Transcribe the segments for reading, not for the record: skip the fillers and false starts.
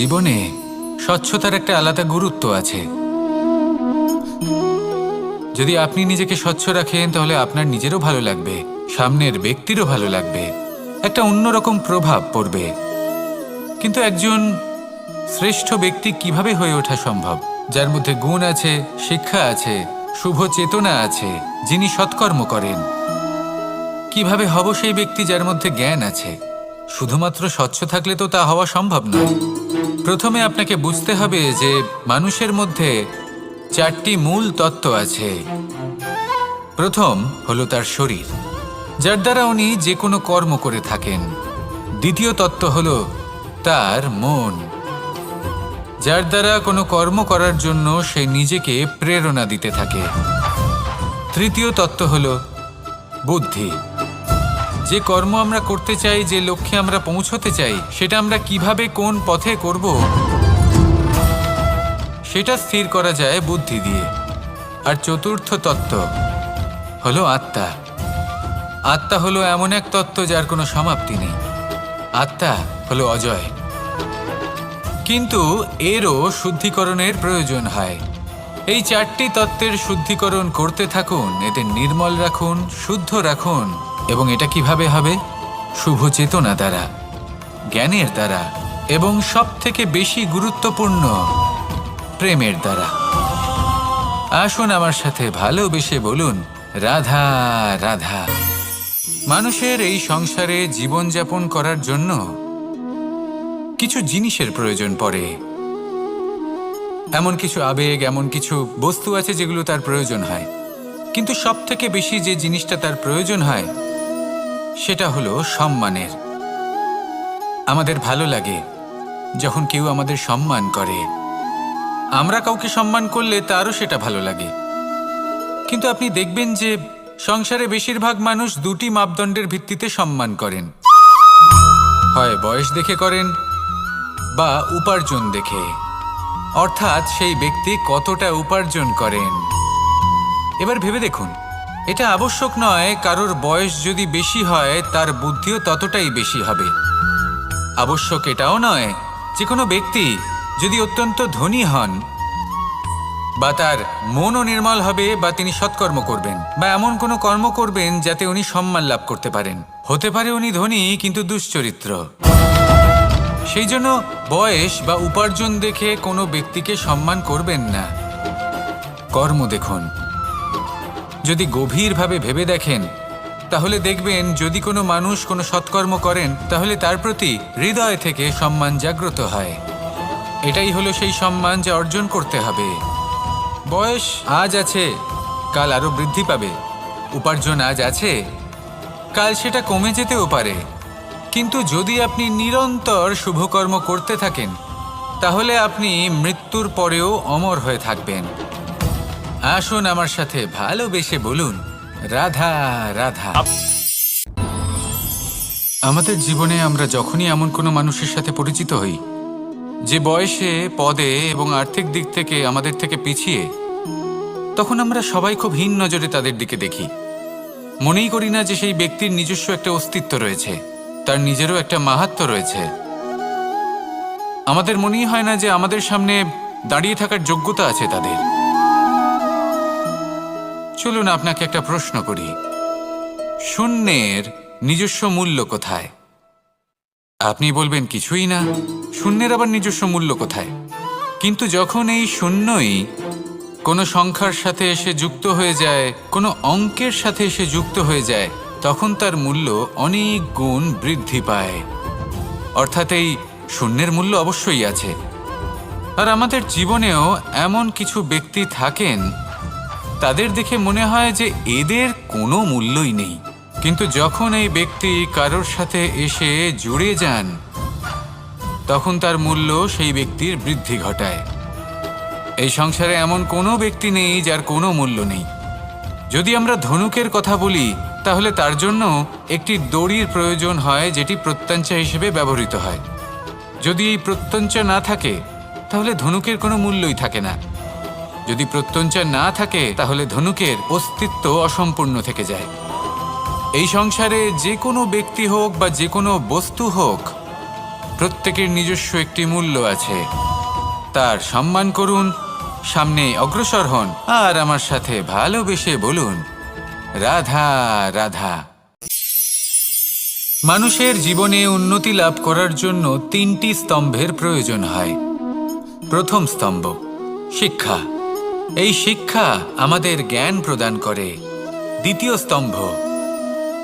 জীবনে স্বচ্ছতার একটা আলাদা গুরুত্ব আছে। যদি আপনি নিজেকে স্বচ্ছ রাখেন তাহলে আপনার নিজেরও ভালো লাগবে, সামনের ব্যক্তিরও ভালো লাগবে, একটা অন্যরকম প্রভাব পড়বে। কিন্তু একজন শ্রেষ্ঠ ব্যক্তি কিভাবে হয়ে ওঠা সম্ভব? যার মধ্যে গুণ আছে, শিক্ষা আছে, শুভ চেতনা আছে, যিনি সৎকর্ম করেন। কিভাবে হব সেই ব্যক্তি যার মধ্যে জ্ঞান আছে? শুধুমাত্র স্বচ্ছ থাকলে তো তা হওয়া সম্ভব নয়। প্রথমে আপনাকে বুঝতে হবে যে মানুষের মধ্যে 4টি মূল তত্ত্ব আছে। প্রথম হলো তার শরীর, যার দ্বারা উনি যে কোনো কর্ম করে থাকেন। দ্বিতীয় তত্ত্ব হলো তার মন, যার দ্বারা কোনো কর্ম করার জন্য সে নিজেকে প্রেরণা দিতে থাকে। তৃতীয় তত্ত্ব হলো বুদ্ধি, যে কর্ম আমরা করতে চাই, যে লক্ষ্যে আমরা পৌঁছতে চাই, সেটা আমরা কিভাবে কোন পথে করব সেটা স্থির করা যায় বুদ্ধি দিয়ে। আর চতুর্থ তত্ত্ব হলো আত্মা। আত্মা হলো এমন এক তত্ত্ব যার কোনো সমাপ্তি নেই। আত্মা হলো অজয়। কিন্তু এরও শুদ্ধিকরণের প্রয়োজন হয়। এই 4টি তত্ত্বের শুদ্ধিকরণ করতে থাকুন, এতে নির্মল রাখুন, শুদ্ধ রাখুন। এবং এটা কিভাবে হবে? শুভ চেতনা দ্বারা, জ্ঞানের দ্বারা, এবং সবথেকে বেশি গুরুত্বপূর্ণ প্রেমের দ্বারা। আসুন আমার সাথে ভালোবেসে বলুন, রাধা রাধা। মানুষের এই সংসারে জীবনযাপন করার জন্য কিছু জিনিসের প্রয়োজন পড়ে। এমন কিছু আবেগ, এমন কিছু বস্তু আছে যেগুলো তার প্রয়োজন হয়। কিন্তু সবথেকে বেশি যে জিনিসটা তার প্রয়োজন হয় সেটা হলো সম্মানের। আমাদের ভালো লাগে যখন কেউ আমাদের সম্মান করে। আমরা কাউকে সম্মান করলে তারও সেটা ভালো লাগে। কিন্তু আপনি দেখবেন যে সংসারে বেশিরভাগ মানুষ 2টি মাপদণ্ডের ভিত্তিতে সম্মান করেন। হয় বয়স দেখে করেন বা উপার্জন দেখে, অর্থাৎ সেই ব্যক্তি কতটা উপার্জন করেন। এবার ভেবে দেখুন, এটা আবশ্যক নয় কারোর বয়স যদি বেশি হয় তার বুদ্ধিও ততটাই বেশি হবে। আবশ্যক এটাও নয় যে কোনো ব্যক্তি যদি অত্যন্ত ধনী হন বা তার মনও নির্মল হবে বা তিনি সৎকর্ম করবেন বা এমন কোনো কর্ম করবেন যাতে উনি সম্মান লাভ করতে পারেন। হতে পারে উনি ধনী কিন্তু দুশ্চরিত্র। সেই জন্য বয়স বা উপার্জন দেখে কোনো ব্যক্তিকে সম্মান করবেন না। কর্ম দেখুন। যদি গভীরভাবে ভেবে দেখেন তাহলে দেখবেন যদি কোনো মানুষ কোনো সৎকর্ম করেন তাহলে তার প্রতি হৃদয় থেকে সম্মান জাগ্রত হয়। এটাই হলো সেই সম্মান যা অর্জন করতে হবে। বয়স আজ আছে, কাল আরো বৃদ্ধি পাবে। উপার্জন আজ আছে, কাল সেটা কমে যেতেও পারে। কিন্তু যদি আপনি নিরন্তর শুভকর্ম করতে থাকেন তাহলে আপনি মৃত্যুর পরেও অমর হয়ে থাকবেন। আসুন আমার সাথে ভালোবেসে বলুন, রাধা রাধা। আমাদের জীবনে আমরা যখনই এমন কোনো মানুষের সাথে পরিচিত হই যে বয়সে, পদে এবং আর্থিক দিক থেকে আমাদের থেকে পিছিয়ে, তখন আমরা সবাই খুব হীন নজরে তাদের দিকে দেখি। মনেই করি না যে সেই ব্যক্তির নিজস্ব একটা অস্তিত্ব রয়েছে, তার নিজেরও একটা মাহাত্ম্য রয়েছে। আমাদের মনেই হয় না যে আমাদের সামনে দাঁড়িয়ে থাকার যোগ্যতা আছে তাদের। চলুন আপনাকে একটা প্রশ্ন করি, শূন্যের নিজস্ব মূল্য কোথায়? আপনি বলবেন কিছুই না। শূন্যের আবার নিজস্ব মূল্য কোথায়? কিন্তু যখন এই শূন্যই কোনো সংখ্যার সাথে এসে যুক্ত হয়ে যায়, কোনো অঙ্কের সাথে এসে যুক্ত হয়ে যায়, তখন তার মূল্য অনেক গুণ বৃদ্ধি পায়। অর্থাৎ এই শূন্যের মূল্য অবশ্যই আছে। আর আমাদের জীবনেও এমন কিছু ব্যক্তি থাকেন, তাদের দেখে মনে হয় যে এদের কোনো মূল্যই নেই। কিন্তু যখন এই ব্যক্তি কারোর সাথে এসে জুড়ে যান তখন তার মূল্য সেই ব্যক্তির বৃদ্ধি ঘটায়। এই সংসারে এমন কোনো ব্যক্তি নেই যার কোনো মূল্য নেই। যদি আমরা ধনুকের কথা বলি তাহলে তার জন্য একটি দড়ির প্রয়োজন হয় যেটি প্রত্যঞ্চা হিসেবে ব্যবহৃত হয়। যদি এই প্রত্যঞ্চা না থাকে তাহলে ধনুকের কোনো মূল্যই থাকে না। যদি প্রত্যঞ্চা না থাকে তাহলে ধনুকের অস্তিত্ব অসম্পূর্ণ থেকে যায়। এই সংসারে যে কোনো ব্যক্তি হোক বা যে কোনো বস্তু হোক, প্রত্যেকের নিজস্ব একটি মূল্য আছে। তার সম্মান করুন, সামনে অগ্রসর হন আর আমার সাথে ভালোবেসে বলুন, রাধা রাধা। মানুষের জীবনে উন্নতি লাভ করার জন্য 3টি স্তম্ভের প্রয়োজন হয়। প্রথম স্তম্ভ শিক্ষা। এই শিক্ষা আমাদের জ্ঞান প্রদান করে। দ্বিতীয় স্তম্ভ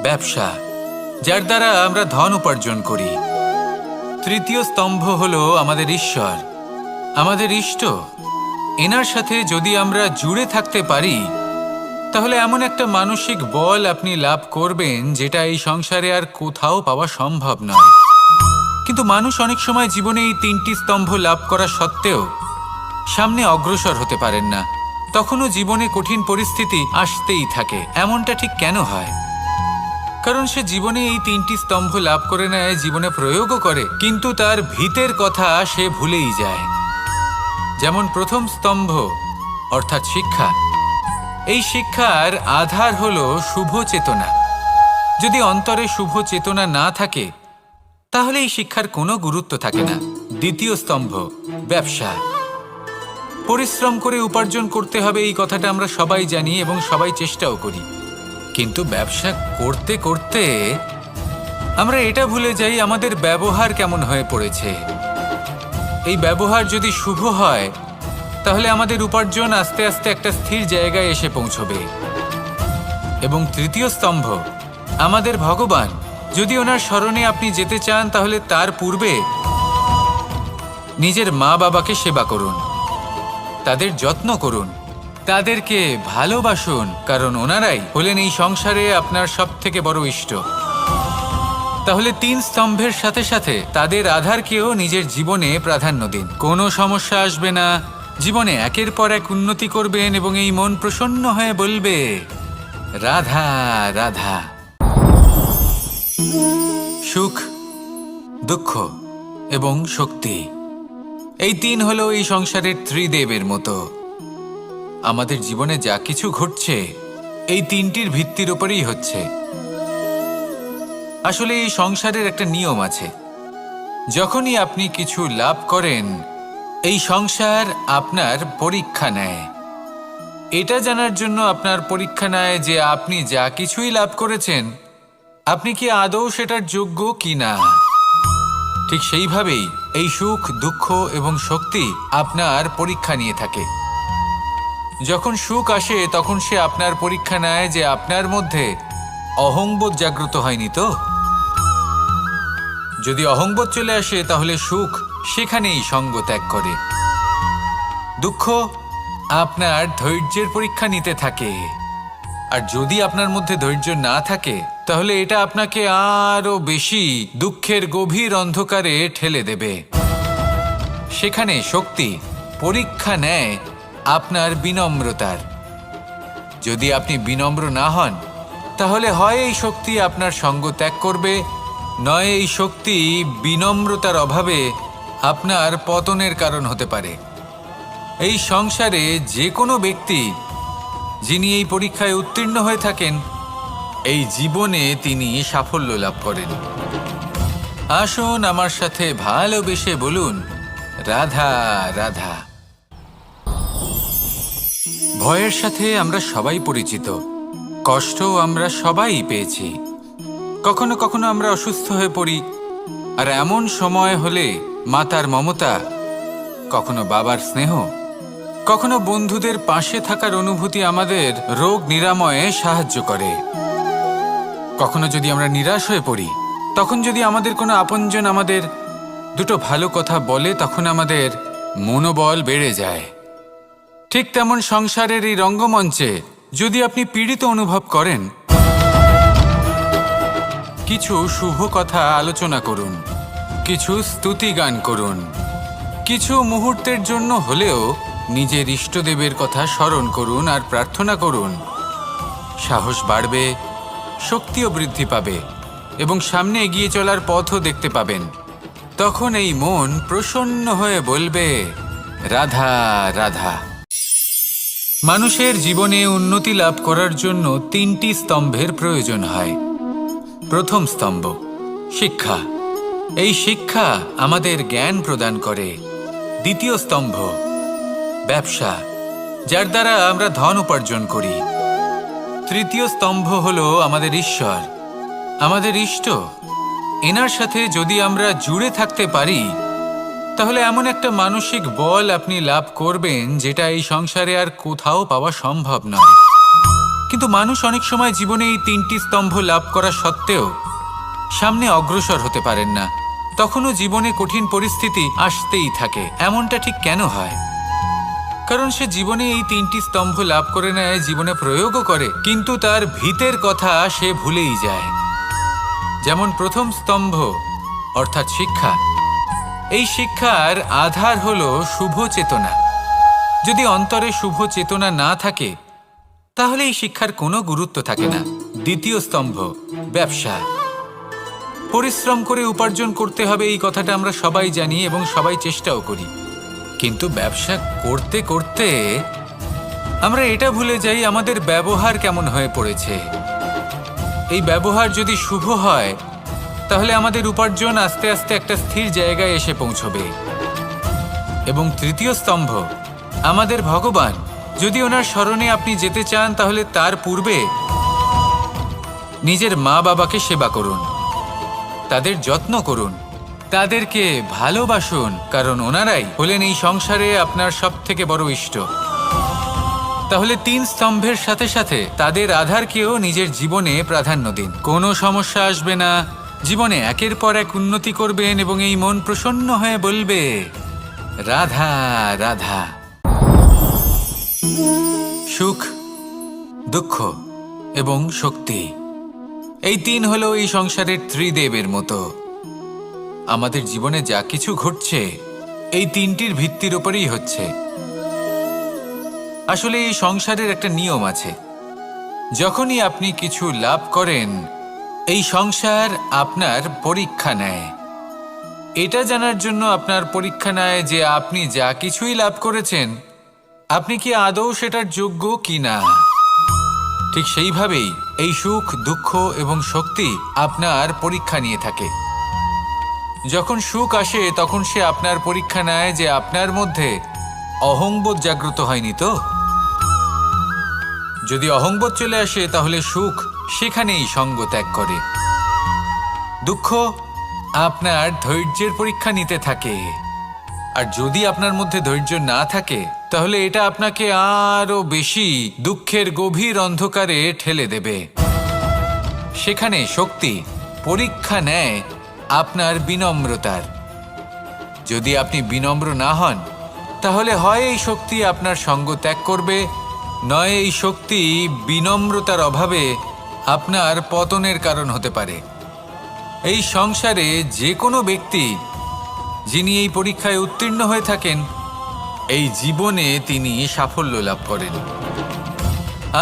ব্যবসা, যার দ্বারা আমরা ধন উপার্জন করি। তৃতীয় স্তম্ভ হলো আমাদের ঈশ্বর, আমাদের ইষ্ট। এনার সাথে যদি আমরা জুড়ে থাকতে পারি তাহলে এমন একটা মানসিক বল আপনি লাভ করবেন যেটা এই সংসারে আর কোথাও পাওয়া সম্ভব নয়। কিন্তু মানুষ অনেক সময় জীবনে এই 3টি স্তম্ভ লাভ করা সত্ত্বেও সামনে অগ্রসর হতে পারেন না। তখনও জীবনে কঠিন পরিস্থিতি আসতেই থাকে। এমনটা ঠিক কেন হয়? কারণ সে জীবনে এই 3টি স্তম্ভ লাভ করে নেয়, জীবনে প্রয়োগও করে, কিন্তু তার ভিতের কথা সে ভুলেই যায়। যেমন প্রথম স্তম্ভ অর্থাৎ শিক্ষা। এই শিক্ষার আধার হলো শুভ চেতনা। যদি অন্তরে শুভ চেতনা না থাকে তাহলে এই শিক্ষার কোনো গুরুত্ব থাকে না। দ্বিতীয় স্তম্ভ ব্যবসা। পরিশ্রম করে উপার্জন করতে হবে, এই কথাটা আমরা সবাই জানি এবং সবাই চেষ্টাও করি। কিন্তু ব্যবসা করতে করতে আমরা এটা ভুলে যাই আমাদের ব্যবহার কেমন হয়ে পড়েছে। এই ব্যবহার যদি শুভ হয় তাহলে আমাদের উপার্জন আস্তে আস্তে একটা স্থির জায়গায় এসে পৌঁছবে। এবং তৃতীয় স্তম্ভ আমাদের ভগবান। যদি ওনার স্মরণে আপনি যেতে চান তাহলে তার পূর্বে নিজের মা বাবাকে সেবা করুন, তাদের যত্ন করুন, তাদেরকে ভালোবাসুন, কারণ ওনারাই হলেন এই সংসারে আপনার সবথেকে বড় ইষ্ট। তাহলে 3 স্তম্ভের সাথে সাথে তাদের আধারকেও নিজের জীবনে প্রাধান্য দিন। কোনো সমস্যা আসবে না, জীবনে একের পর এক উন্নতি করবেন এবং এই মন প্রসন্ন হয়ে বলবে, রাধা রাধা। সুখ, দুঃখ এবং শক্তি, এই 3 হলো এই সংসারের ত্রিদেবের মতো। আমাদের জীবনে যা কিছু ঘটছে এই 3টির ভিত্তির উপরেই হচ্ছে। আসলে এই সংসারের একটা নিয়ম আছে। যখনই আপনি কিছু লাভ করেন এই সংসার আপনার পরীক্ষা নেয়। এটা জানার জন্য আপনার পরীক্ষা নেয় যে আপনি যা কিছুই লাভ করেছেন আপনি কি আদৌ সেটার যোগ্য কি না। ঠিক সেইভাবেই এই সুখ, দুঃখ এবং শক্তি আপনার পরীক্ষা নিয়ে থাকে। যখন সুখ আসে তখন সে আপনার পরীক্ষা নেয় যে আপনার মধ্যে অহংবোধ জাগ্রত হয়নি তো। যদি অহংবোধ চলে আসে তাহলে সুখ সেখানেই সঙ্গ ত্যাগ করে। দুঃখ আপনার ধৈর্যের পরীক্ষা নিতে থাকে, আর যদি আপনার মধ্যে ধৈর্য না থাকে তাহলে এটা আপনাকে আরো বেশি দুঃখের গভীর অন্ধকারে ঠেলে দেবে। সেখানে শক্তি পরীক্ষা নেয় আপনার বিনম্রতার। যদি আপনি বিনম্র না হন তাহলে হয় এই শক্তি আপনার সঙ্গ ত্যাগ করবে, নয় এই শক্তি বিনম্রতার অভাবে আপনার পতনের কারণ হতে পারে। এই সংসারে যে কোনো ব্যক্তি যিনি এই পরীক্ষায় উত্তীর্ণ হয়ে থাকেন এই জীবনে তিনি সাফল্য লাভ করেন। আসুন আমার সাথে ভালোবেসে বলুন, রাধা রাধা। ভয়ের সাথে আমরা সবাই পরিচিত, কষ্টও আমরা সবাই পেয়েছি। কখনো কখনো আমরা অসুস্থ হয়ে পড়ি, আর এমন সময় হলে মাতার মমতা, কখনো বাবার স্নেহ, কখনো বন্ধুদের পাশে থাকার অনুভূতি আমাদের রোগ নিরাময়ে সাহায্য করে। কখনো যদি আমরা নিরাশ হয়ে পড়ি তখন যদি আমাদের কোনো আপনজন আমাদের দুটো ভালো কথা বলে তখন আমাদের মনোবল বেড়ে যায়। ঠিক তেমন সংসারের এই রঙ্গমঞ্চে যদি আপনি পীড়িত অনুভব করেন, কিছু শুভ কথা আলোচনা করুন, কিছু স্তুতি গান করুন, কিছু মুহূর্তের জন্য হলেও নিজের ইষ্টদেবের কথা স্মরণ করুন আর প্রার্থনা করুন। সাহস বাড়বে, শক্তিও বৃদ্ধি পাবে এবং সামনে এগিয়ে চলার পথও দেখতে পাবেন। তখন এই মন প্রসন্ন হয়ে বলবে, রাধা রাধা। মানুষের জীবনে উন্নতি লাভ করার জন্য 3টি স্তম্ভের প্রয়োজন হয়। প্রথম স্তম্ভ শিক্ষা। এই শিক্ষা আমাদের জ্ঞান প্রদান করে। দ্বিতীয় স্তম্ভ ব্যবসা, যার দ্বারা আমরা ধন উপার্জন করি। তৃতীয় স্তম্ভ হলো আমাদের ঈশ্বর, আমাদের ইষ্ট। এনার সাথে যদি আমরা জুড়ে থাকতে পারি তাহলে এমন একটা মানসিক বল আপনি লাভ করবেন যেটা এই সংসারে আর কোথাও পাওয়া সম্ভব নয়। কিন্তু মানুষ অনেক সময় জীবনে এই তিনটি স্তম্ভ লাভ করা সত্ত্বেও সামনে অগ্রসর হতে পারেন না। তখনও জীবনে কঠিন পরিস্থিতি আসতেই থাকে। এমনটা ঠিক কেন হয়? কারণ সে জীবনে এই তিনটি স্তম্ভ লাভ করে নেয়, জীবনে প্রয়োগও করে, কিন্তু তার ভিতের কথা সে ভুলেই যায়। যেমন প্রথম স্তম্ভ অর্থাৎ শিক্ষা। এই শিক্ষার আধার হলো শুভ চেতনা। যদি অন্তরে শুভ চেতনা না থাকে তাহলে এই শিক্ষার কোনো গুরুত্ব থাকে না। দ্বিতীয় স্তম্ভ ব্যবসা। পরিশ্রম করে উপার্জন করতে হবে, এই কথাটা আমরা সবাই জানি এবং সবাই চেষ্টাও করি। কিন্তু ব্যবসা করতে করতে আমরা এটা ভুলে যাই আমাদের ব্যবহার কেমন হয়ে পড়েছে। এই ব্যবহার যদি শুভ হয় তাহলে আমাদের উপার্জন আস্তে আস্তে একটা স্থির জায়গায় এসে পৌঁছবে। এবং তৃতীয় স্তম্ভ আমাদের ভগবান। যদি ওনার স্মরণে আপনি যেতে চান তাহলে তার পূর্বে নিজের মা বাবাকে সেবা করুন, তাদের যত্ন করুন, তাদেরকে ভালোবাসুন, কারণ ওনারাই হলেন এই সংসারে আপনার সবথেকে বড় ইষ্ট। তাহলে তিন স্তম্ভের সাথে সাথে তাদের আধারকেও নিজের জীবনে প্রাধান্য দিন। কোনো সমস্যা আসবে না, জীবনে একের পর এক উন্নতি করবেন এবং এই মন প্রসন্ন হয়ে বলবে রাধা রাধা। সুখ, দুঃখ এবং শক্তি, এই তিন হলো এই সংসারের ত্রিদেবের মতো। আমাদের জীবনে যা কিছু ঘটছে এই তিনটির ভিত্তির উপরেই হচ্ছে। আসলে এই সংসারের একটা নিয়ম আছে, যখনই আপনি কিছু লাভ করেন এই সংসার আপনার পরীক্ষা নেয়। এটা জানার জন্য আপনার পরীক্ষা নেয় যে আপনি যা কিছুই লাভ করেছেন আপনি কি আদৌ সেটার যোগ্য কি না। ঠিক সেইভাবেই এই সুখ, দুঃখ এবং শক্তি আপনার পরীক্ষা নিয়ে থাকে। যখন সুখ আসে তখন সে আপনার পরীক্ষা নেয় যে আপনার মধ্যে অহংবোধ জাগ্রত হয়নি তো। যদি অহংবোধ চলে আসে তাহলে সুখ সেখানেই সঙ্গ ত্যাগ করে। দুঃখ আপনার ধৈর্যের পরীক্ষা নিতে থাকে, আর যদি আপনার মধ্যে ধৈর্য না থাকে তাহলে এটা আপনাকে আরো বেশি দুঃখের গভীর অন্ধকারে ঠেলে দেবে। সেখানে শক্তি পরীক্ষা নেয় আপনার বিনম্রতার। যদি আপনি বিনম্র না হন তাহলে হয় এই শক্তি আপনার সঙ্গ ত্যাগ করবে, নয় এই শক্তি বিনম্রতার অভাবে আপনার পতনের কারণ হতে পারে। এই সংসারে যে কোনো ব্যক্তি যিনি এই পরীক্ষায় উত্তীর্ণ হয়ে থাকেন এই জীবনে তিনি সাফল্য লাভ করেন।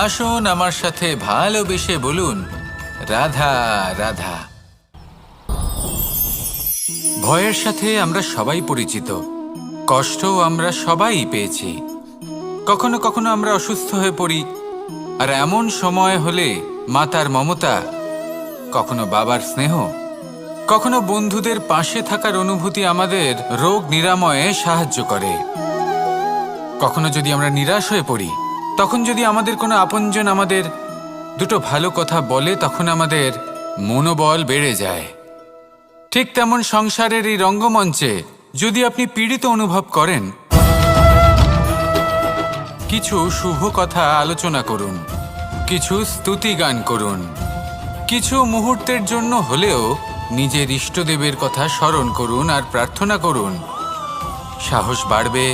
আসুন আমার সাথে ভালোবেসে বলুন রাধা রাধা। ভয়ের সাথে আমরা সবাই পরিচিত, কষ্টও আমরা সবাই পেয়েছি। কখনো কখনো আমরা অসুস্থ হয়ে পড়ি, আর এমন সময় হলে মাতার মমতা, কখনো বাবার স্নেহ, কখনো বন্ধুদের পাশে থাকার অনুভূতি আমাদের রোগ নিরাময়ে সাহায্য করে। কখনো যদি আমরা নিরাশ হয়ে পড়ি, তখন যদি আমাদের কোনো আপনজন আমাদের দুটো ভালো কথা বলে তখন আমাদের মনোবল বেড়ে যায়। ঠিক তেমন সংসারের এই রঙ্গমঞ্চে যদি আপনি পীড়িত অনুভব করেন, কিছু শুভ কথা আলোচনা করুন, কিছু স্তুতি গান করুন, কিছু মুহূর্তের জন্য হলেও নিজের ইষ্টদেবের কথা স্মরণ করুন আর প্রার্থনা করুন। সাহস বাড়বে,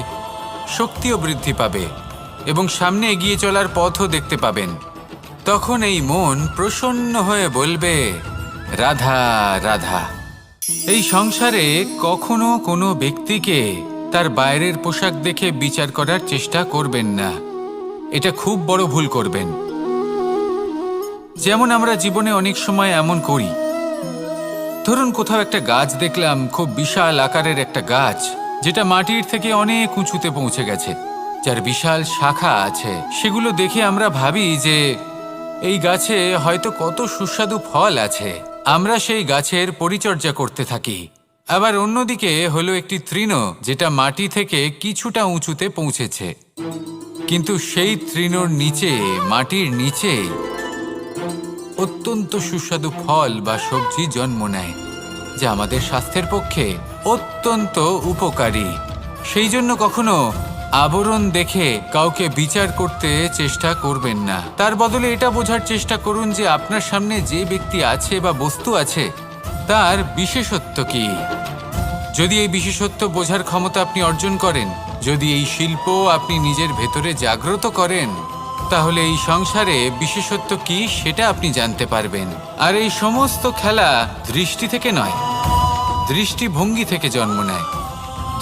শক্তিও বৃদ্ধি পাবে এবং সামনে এগিয়ে চলার পথও দেখতে পাবেন। তখন এই মন প্রসন্ন হয়ে বলবে রাধা রাধা। এই সংসারে কখনো কোনো ব্যক্তিকে তার বাইরের পোশাক দেখে বিচার করার চেষ্টা করবেন না, এটা খুব বড় ভুল করবেন। যেমন আমরা জীবনে অনেক সময় এমন করি, ধরুন কোথাও একটা গাছ দেখলাম, খুব বিশাল আকারের একটা গাছ যেটা মাটির থেকে অনেক উঁচুতে পৌঁছে গেছে, যার বিশাল শাখা আছে। সেগুলো দেখে আমরা ভাবি যে এই গাছে হয়তো কত সুস্বাদু ফল আছে। আমরা সেই গাছের পরিচর্যা করতে থাকি, আবার অন্যদিকে হলো একটি তৃণ, যেটা মাটি থেকে কিছুটা উঁচুতে পৌঁছেছে, কিন্তু সেই তৃণর নিচে, মাটির নিচে অত্যন্ত সুস্বাদু ফল বা সবজি জন্ম নেয়, যা আমাদের স্বাস্থ্যের পক্ষে অত্যন্ত উপকারী। সেই জন্য কখনো আবরণ দেখে কাউকে বিচার করতে চেষ্টা করবেন না। তার বদলে এটা বোঝার চেষ্টা করুন যে আপনার সামনে যে ব্যক্তি আছে বা বস্তু আছে তার বিশেষত্ব কি। যদি এই বিশেষত্ব বোঝার ক্ষমতা আপনি অর্জন করেন, যদি এই শিল্প আপনি নিজের ভেতরে জাগ্রত করেন, তাহলে এই সংসারে বিশেষত্ব কি সেটা আপনি জানতে পারবেন। আর এই সমস্ত খেলা দৃষ্টি থেকে নয়, দৃষ্টিভঙ্গি থেকে জন্ম নেয়।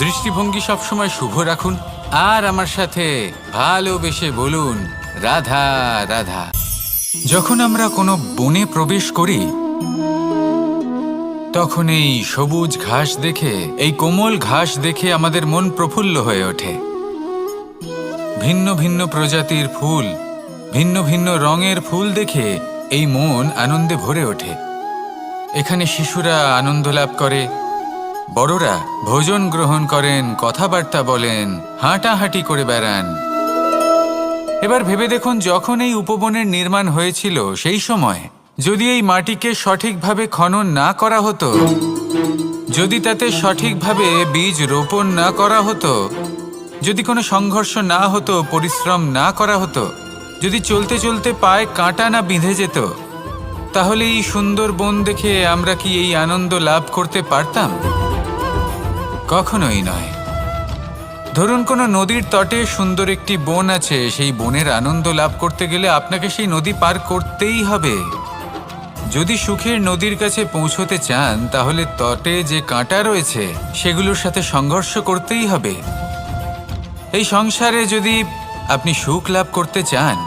দৃষ্টিভঙ্গি সবসময় শুভ রাখুন আর আমার সাথে ভালোবেসে বলুন, রাধা রাধা। যখন আমরা কোনো বনে প্রবেশ করি, তখন এই সবুজ ঘাস দেখে, এই কোমল ঘাস দেখে আমাদের মন প্রফুল্ল হয়ে ওঠে। ভিন্ন ভিন্ন প্রজাতির ফুল, ভিন্ন ভিন্ন রঙের ফুল দেখে এই মন আনন্দে ভরে ওঠে। এখানে শিশুরা আনন্দ লাভ করে, বড়রা ভোজন গ্রহণ করেন, কথাবার্তা বলেন, হাঁটাহাঁটি করে বেড়ান। এবার ভেবে দেখুন, যখন এই উপবনের নির্মাণ হয়েছিল সেই সময় যদি এই মাটিকে সঠিকভাবে খনন না করা হতো, যদি তাতে সঠিকভাবে বীজ রোপণ না করা হতো, যদি কোনো সংঘর্ষ না হতো, পরিশ্রম না করা হতো, যদি চলতে চলতে পায়ে কাঁটা না বিঁধে যেত, তাহলে এই সুন্দর বন দেখে আমরা কি এই আনন্দ লাভ করতে পারতাম? কখনোই নয়। ধরুন কোনো নদীর তটে সুন্দর একটি বন আছে, সেই বনের আনন্দ লাভ করতে গেলে আপনাকে সেই নদী পার করতেই হবে। যদি সুখের নদীর কাছে পৌঁছতে চান, তাহলে তটে যে কাঁটা রয়েছে সেগুলোর সাথে সংঘর্ষ করতেই হবে। এই সংসারে যদি আপনি সুখ লাভ করতে চান,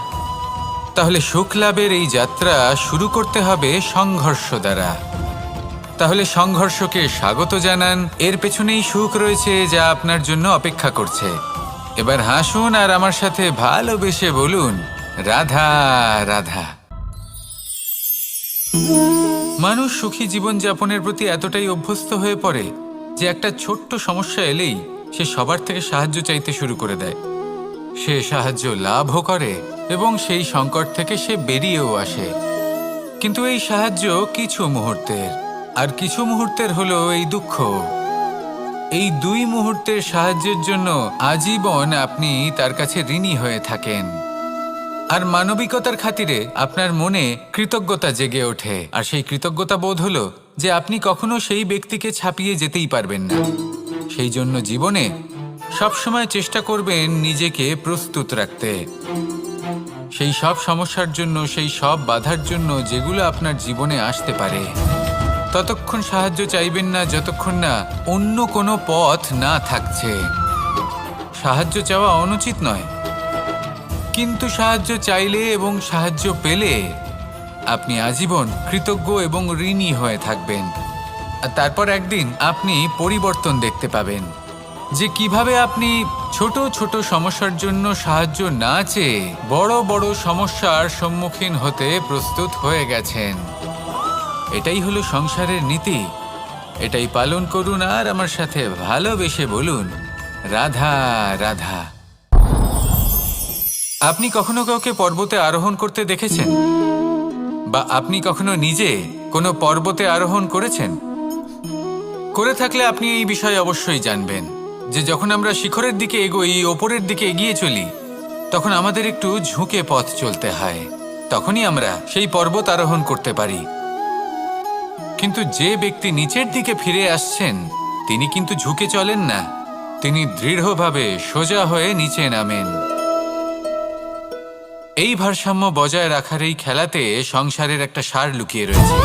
তাহলে সুখ লাভের এই যাত্রা শুরু করতে হবে সংঘর্ষ দ্বারা। তাহলে সংঘর্ষকে স্বাগত জানান, এর পেছনেই সুখ রয়েছে যা আপনার জন্য অপেক্ষা করছে। এবার হাসুন আর আমার সাথে ভালোবেসে বলুন, রাধা রাধা। মানুষ সুখী জীবনযাপনের প্রতি এতটাই অভ্যস্ত হয়ে পড়ে যে একটা ছোট্ট সমস্যা এলেই সে সবার থেকে সাহায্য চাইতে শুরু করে দেয়। সে সাহায্য লাভও করে এবং সেই সংকট থেকে সে বেরিয়েও আসে। কিন্তু এই সাহায্য কিছু মুহূর্তের, আর কিছু মুহূর্তের হলো এই দুঃখ। এই দুই মুহূর্তের সাহায্যের জন্য আজীবন আপনি তার কাছে ঋণী হয়ে থাকেন। আর মানবিকতার খাতিরে আপনার মনে কৃতজ্ঞতা জেগে ওঠে, আর সেই কৃতজ্ঞতা বোধ হলো যে আপনি কখনো সেই ব্যক্তিকে ছাপিয়ে যেতেই পারবেন না। সেই জন্য জীবনে সবসময় চেষ্টা করবেন নিজেকে প্রস্তুত রাখতে সেই সব সমস্যার জন্য, সেই সব বাধার জন্য যেগুলো আপনার জীবনে আসতে পারে। ততক্ষণ সাহায্য চাইবেন না যতক্ষণ না অন্য কোনো পথ না থাকছে। সাহায্য চাওয়া অনুচিত নয়, কিন্তু সাহায্য চাইলে এবং সাহায্য পেলে আপনি আজীবন কৃতজ্ঞ এবং ঋণী হয়ে থাকবেন। আর তারপর একদিন আপনি পরিবর্তন দেখতে পাবেন যে কিভাবে আপনি ছোট ছোট সমস্যার জন্য সাহায্য না চেয়ে বড় বড় সমস্যার সম্মুখীন হতে প্রস্তুত হয়ে গেছেন। এটাই হলো সংসারের নীতি। এটাই পালন করুন আর আমার সাথে ভালোবেসে বলুন, রাধা রাধা। আপনি কখনো কাউকে পর্বতে আরোহণ করতে দেখেছেন? বা আপনি কখনো নিজে কোনো পর্বতে আরোহণ করেছেন? করে থাকলে আপনি এই বিষয়ে অবশ্যই জানবেন যে যখন আমরা শিখরের দিকে এগোই, ওপরের দিকে এগিয়ে চলি, তখন আমাদের একটু ঝুঁকে পথ চলতে হয়। তখনই আমরা সেই পর্বত আরোহণ করতে পারি। কিন্তু যে ব্যক্তি নিচের দিকে ফিরে আসছেন, তিনি কিন্তু ঝুঁকে চলেন না, তিনি দৃঢ়ভাবে সোজা হয়ে নিচে নামেন। এই ভারসাম্য বজায় রাখার এই খেলাতে সংসারের একটা সার লুকিয়ে রয়েছে।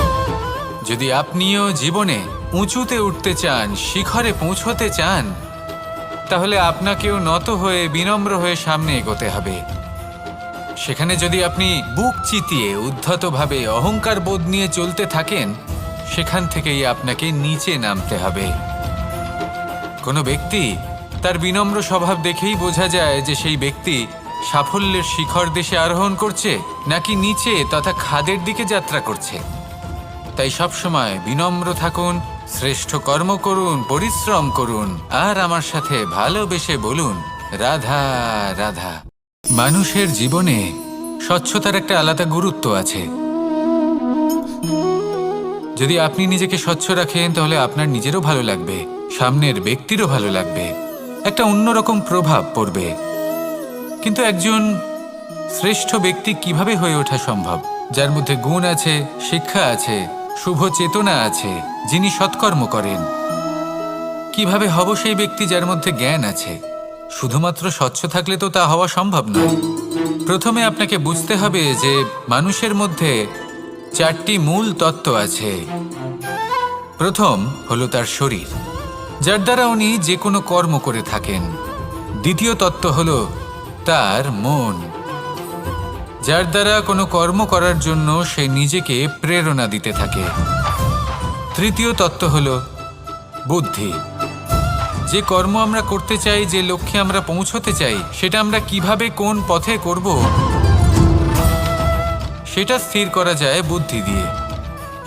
যদি আপনিও জীবনে উঁচুতে উঠতে চান, শিখরে পৌঁছতে চান, তাহলে আপনাকেও নত হয়ে, বিনম্র হয়ে সামনে এগোতে হবে। সেখানে যদি আপনি বুক চিতিয়ে উদ্ধতভাবে অহংকার বোধ নিয়ে চলতে থাকেন, সেখান থেকেই আপনাকে নিচে নামতে হবে। কোনো ব্যক্তি তার বিনম্র স্বভাব দেখেই বোঝা যায় যে সেই ব্যক্তি সাফল্যের শিখর দেশে আরোহণ করছে নাকি নিচে তথা খাদের দিকে যাত্রা করছে। তাই সবসময় বিনম্র থাকুন, শ্রেষ্ঠ কর্ম করুন, পরিশ্রম করুন, আর আমার সাথে ভালোবেসে বলুন রাধা রাধা। মানুষের জীবনে স্বচ্ছতার একটা আলাদা গুরুত্ব আছে। যদি আপনি নিজেকে স্বচ্ছ রাখেন তাহলে আপনার নিজেরও ভালো লাগবে, সামনের ব্যক্তিরও ভালো লাগবে, একটা অন্যরকম প্রভাব পড়বে। কিন্তু একজন শ্রেষ্ঠ ব্যক্তি কিভাবে হয়ে ওঠা সম্ভব? যার মধ্যে গুণ আছে, শিক্ষা আছে, শুভ চেতনা আছে, যিনি সৎকর্ম করেন। কিভাবে হব সেই ব্যক্তি যার মধ্যে জ্ঞান আছে? শুধুমাত্র স্বচ্ছ থাকলে তো তা হওয়া সম্ভব নয়। প্রথমে আপনাকে বুঝতে হবে যে মানুষের মধ্যে 4টি মূল তত্ত্ব আছে। প্রথম হলো তার শরীর, যার দ্বারা উনি যে কোনো কর্ম করে থাকেন। দ্বিতীয় তত্ত্ব হলো তার মন, যার দ্বারা কোনো কর্ম করার জন্য সে নিজেকে প্রেরণা দিতে থাকে। তৃতীয় তত্ত্ব হলো বুদ্ধি, যে কর্ম আমরা করতে চাই, যে লক্ষ্যে আমরা পৌঁছতে চাই, সেটা আমরা কিভাবে কোন পথে করব সেটা স্থির করা যায় বুদ্ধি দিয়ে।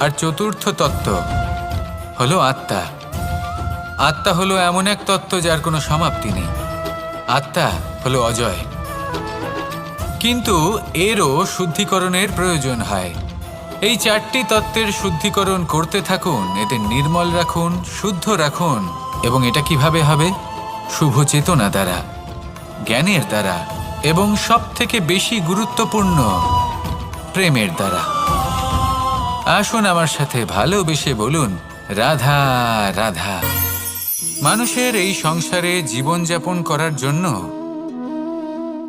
আর চতুর্থ তত্ত্ব হলো আত্মা। আত্মা হলো এমন এক তত্ত্ব যার কোনো সমাপ্তি নেই। আত্মা হলো অজয়। কিন্তু এরও শুদ্ধিকরণের প্রয়োজন হয়। এই 4টি তত্ত্বের শুদ্ধিকরণ করতে থাকুন, এদের নির্মল রাখুন, শুদ্ধ রাখুন। এবং এটা কিভাবে হবে? শুভ চেতনা দ্বারা, জ্ঞানের দ্বারা, এবং সবথেকে বেশি গুরুত্বপূর্ণ প্রেমের দ্বারা। আসুন আমার সাথে ভালোবেসে বলুন রাধা রাধা। মানুষের এই সংসারে জীবনযাপন করার জন্য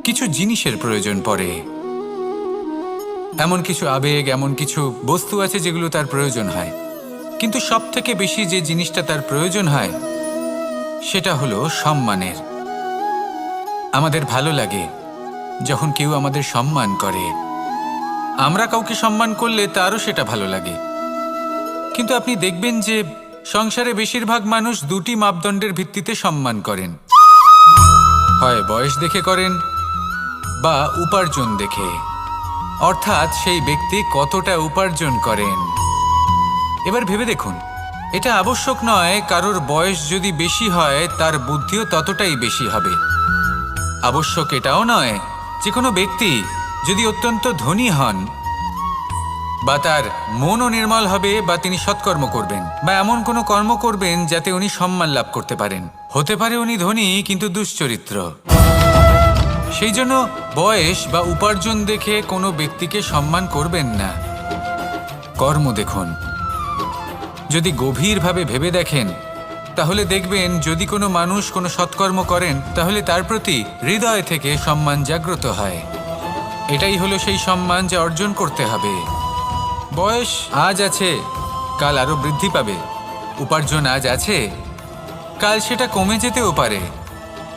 কিছু জিনিসের প্রয়োজন পড়ে। এমন কিছু আবেগ, এমন কিছু বস্তু আছে যেগুলো তার প্রয়োজন হয়। কিন্তু সবথেকে বেশি যে জিনিসটা তার প্রয়োজন হয় সেটা হলো সম্মানের। আমাদের ভালো লাগে যখন কেউ আমাদের সম্মান করে। আমরা কাউকে সম্মান করলে তারও সেটা ভালো লাগে। কিন্তু আপনি দেখবেন যে সংসারে বেশিরভাগ মানুষ 2টি মাপদণ্ডের ভিত্তিতে সম্মান করেন। হয় বয়স দেখে করেন বা উপার্জন দেখে, অর্থাৎ সেই ব্যক্তি কতটা উপার্জন করেন। এবার ভেবে দেখুন, এটা আবশ্যক নয় কারোর বয়স যদি বেশি হয় তার বুদ্ধিও ততটাই বেশি হবে। আবশ্যক এটাও নয় যে কোনো ব্যক্তি যদি অত্যন্ত ধনী হন বা তার মনও নির্মল হবে বা তিনি সৎকর্ম করবেন বা এমন কোনো কর্ম করবেন যাতে উনি সম্মান লাভ করতে পারেন। হতে পারে উনি ধনী কিন্তু দুশ্চরিত্র। সেই জন্য বয়স বা উপার্জন দেখে কোনো ব্যক্তিকে সম্মান করবেন না। কর্ম দেখুন। যদি গভীরভাবে ভেবে দেখেন তাহলে দেখবেন যদি কোনো মানুষ কোনো সৎকর্ম করেন তাহলে তার প্রতি হৃদয় থেকে সম্মান জাগ্রত হয়। এটাই হলো সেই সম্মান যা অর্জন করতে হবে। বয়স আজ আছে, কাল আরো বৃদ্ধি পাবে। উপার্জন আজ আছে, কাল সেটা কমে যেতেও পারে।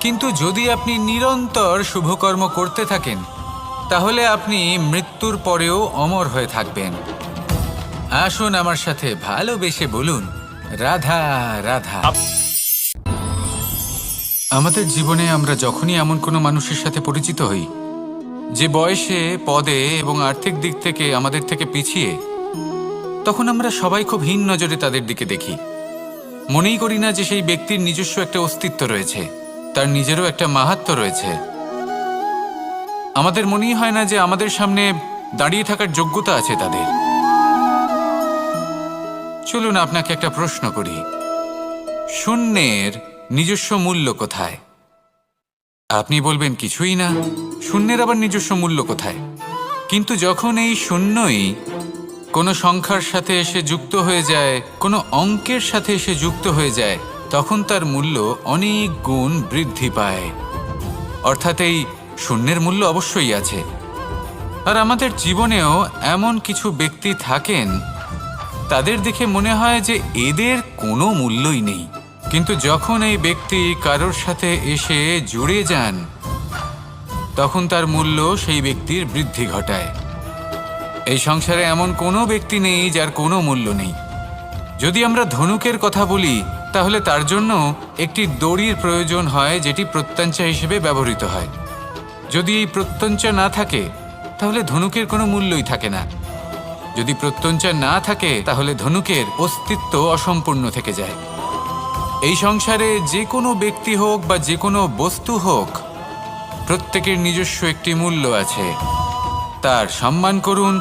কিন্তু যদি আপনি নিরন্তর শুভকর্ম করতে থাকেন তাহলে আপনি মৃত্যুর পরেও অমর হয়ে থাকবেন। আসুন আমার সাথে ভালোবেসে বলুন রাধা রাধা। আমাদের জীবনে আমরা যখনই এমন কোনো মানুষের সাথে পরিচিত হই যে বয়সে, পদে এবং আর্থিক দিক থেকে আমাদের থেকে পিছিয়ে, তখন আমরা সবাই খুব হীন নজরে তাদের দিকে দেখি। মনেই করি না যে সেই ব্যক্তির নিজস্ব একটা অস্তিত্ব রয়েছে, তার নিজেরও একটা মাহাত্ম্য রয়েছে। আমাদের মনেই হয় না যে আমাদের সামনে দাঁড়িয়ে থাকার যোগ্যতা আছে তাদের। চলুন আপনাকে একটা প্রশ্ন করি, শূন্যের নিজস্ব মূল্য কোথায়? আপনি বলবেন কিছুই না। শূন্যের আবার নিজস্ব মূল্য কোথায়? কিন্তু যখন এই শূন্যই কোনো সংখ্যার সাথে এসে যুক্ত হয়ে যায়, কোনো অঙ্কের সাথে এসে যুক্ত হয়ে যায়, তখন তার মূল্য অনেক গুণ বৃদ্ধি পায়। অর্থাৎ এই শূন্যের মূল্য অবশ্যই আছে। আর আমাদের জীবনেও এমন কিছু ব্যক্তি থাকেন, তাদের দেখে মনে হয় যে এদের কোনো মূল্যই নেই। কিন্তু যখন এই ব্যক্তি কারোর সাথে এসে জুড়ে যান তখন তার মূল্য সেই ব্যক্তির বৃদ্ধি ঘটায়। এই সংসারে এমন কোনো ব্যক্তি নেই যার কোনো মূল্য নেই। যদি আমরা ধনুকের কথা বলি তাহলে তার জন্য একটি দড়ির প্রয়োজন হয় যেটি প্রত্যঞ্চা হিসেবে ব্যবহৃত হয়। যদি এই প্রত্যঞ্চা না থাকে তাহলে ধনুকের কোনো মূল্যই থাকে না। যদি প্রত্যঞ্চা না থাকে তাহলে ধনুকের অস্তিত্ব অসম্পূর্ণ থেকে যায়। এই সংসারে যে কোনো ব্যক্তি হোক বা যে কোনো বস্তু হোক, প্রত্যেকের নিজস্ব একটি মূল্য আছে। তার সম্মান করুন,